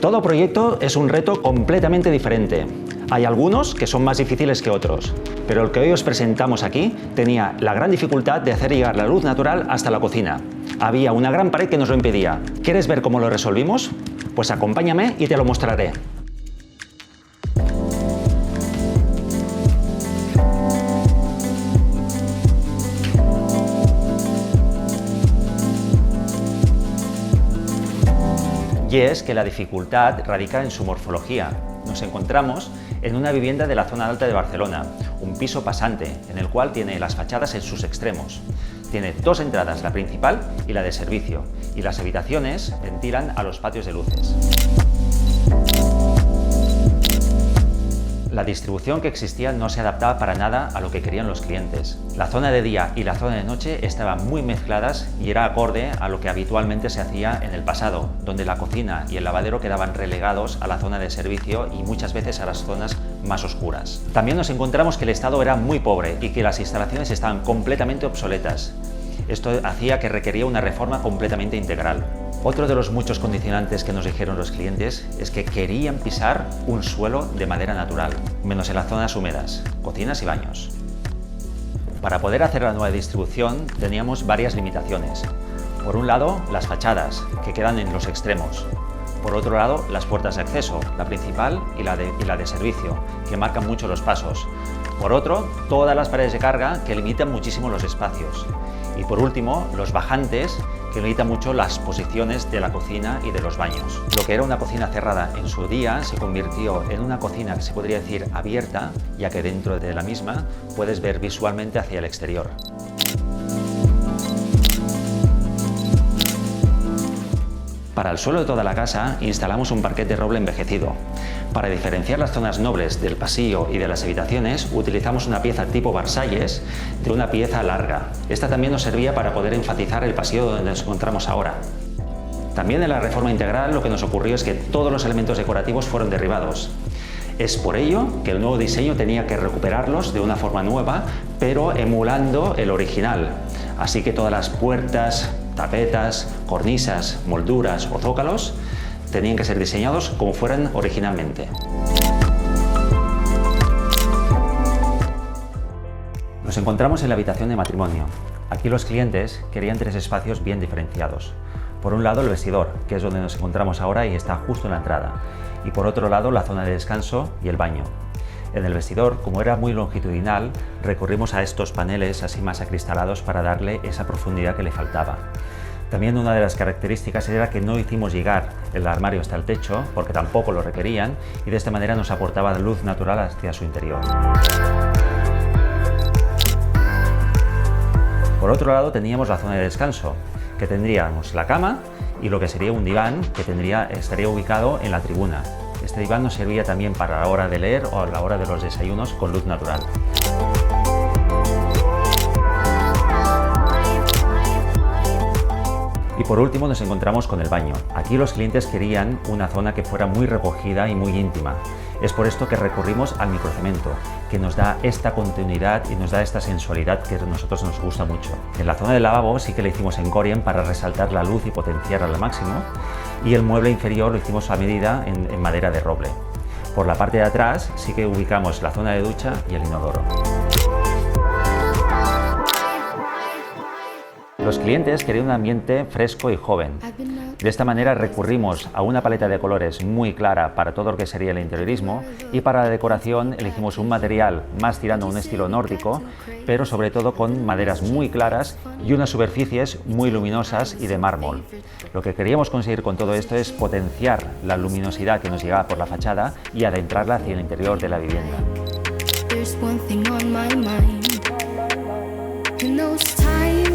Todo proyecto es un reto completamente diferente. Hay algunos que son más difíciles que otros, pero el que hoy os presentamos aquí tenía la gran dificultad de hacer llegar la luz natural hasta la cocina. Había una gran pared que nos lo impedía. ¿Quieres ver cómo lo resolvimos? Pues acompáñame y te lo mostraré. Y es que la dificultad radica en su morfología. Nos encontramos en una vivienda de la zona alta de Barcelona, un piso pasante, en el cual tiene las fachadas en sus extremos. Tiene dos entradas, la principal y la de servicio, y las habitaciones ventilan a los patios de luces. La distribución que existía no se adaptaba para nada a lo que querían los clientes. La zona de día y la zona de noche estaban muy mezcladas y era acorde a lo que habitualmente se hacía en el pasado, donde la cocina y el lavadero quedaban relegados a la zona de servicio y muchas veces a las zonas más oscuras. También nos encontramos que el estado era muy pobre y que las instalaciones estaban completamente obsoletas. Esto hacía que requería una reforma completamente integral. Otro de los muchos condicionantes que nos dijeron los clientes es que querían pisar un suelo de madera natural, menos en las zonas húmedas, cocinas y baños. Para poder hacer la nueva distribución teníamos varias limitaciones. Por un lado, las fachadas, que quedan en los extremos. Por otro lado, las puertas de acceso, la principal y la de servicio, que marcan mucho los pasos. Por otro, todas las paredes de carga, que limitan muchísimo los espacios. Y por último, los bajantes, que limitan mucho las posiciones de la cocina y de los baños. Lo que era una cocina cerrada en su día se convirtió en una cocina que se podría decir abierta, ya que dentro de la misma puedes ver visualmente hacia el exterior. Para el suelo de toda la casa instalamos un parquet de roble envejecido. Para diferenciar las zonas nobles del pasillo y de las habitaciones utilizamos una pieza tipo Versalles de una pieza larga. Esta también nos servía para poder enfatizar el pasillo donde nos encontramos ahora. También en la reforma integral lo que nos ocurrió es que todos los elementos decorativos fueron derribados. Es por ello que el nuevo diseño tenía que recuperarlos de una forma nueva, pero emulando el original. Así que todas las puertas, tapetas, cornisas, molduras o zócalos tenían que ser diseñados como fueran originalmente. Nos encontramos en la habitación de matrimonio. Aquí los clientes querían tres espacios bien diferenciados. Por un lado el vestidor, que es donde nos encontramos ahora y está justo en la entrada. Y por otro lado la zona de descanso y el baño. En el vestidor, como era muy longitudinal, recurrimos a estos paneles así más acristalados para darle esa profundidad que le faltaba. También una de las características era que no hicimos llegar el armario hasta el techo, porque tampoco lo requerían, y de esta manera nos aportaba luz natural hacia su interior. Por otro lado teníamos la zona de descanso, que tendríamos la cama y lo que sería un diván que estaría ubicado en la tribuna. Este diván nos servía también para la hora de leer o a la hora de los desayunos con luz natural. Y por último nos encontramos con el baño. Aquí los clientes querían una zona que fuera muy recogida y muy íntima. Es por esto que recurrimos al microcemento, que nos da esta continuidad y nos da esta sensualidad que a nosotros nos gusta mucho. En la zona del lavabo sí que le hicimos en Corian para resaltar la luz y potenciarla al máximo, y el mueble inferior lo hicimos a medida en madera de roble. Por la parte de atrás sí que ubicamos la zona de ducha y el inodoro. Los clientes querían un ambiente fresco y joven. De esta manera recurrimos a una paleta de colores muy clara para todo lo que sería el interiorismo, y para la decoración elegimos un material más tirando a un estilo nórdico, pero sobre todo con maderas muy claras y unas superficies muy luminosas y de mármol. Lo que queríamos conseguir con todo esto es potenciar la luminosidad que nos llegaba por la fachada y adentrarla hacia el interior de la vivienda. There's one thing on my mind. In those times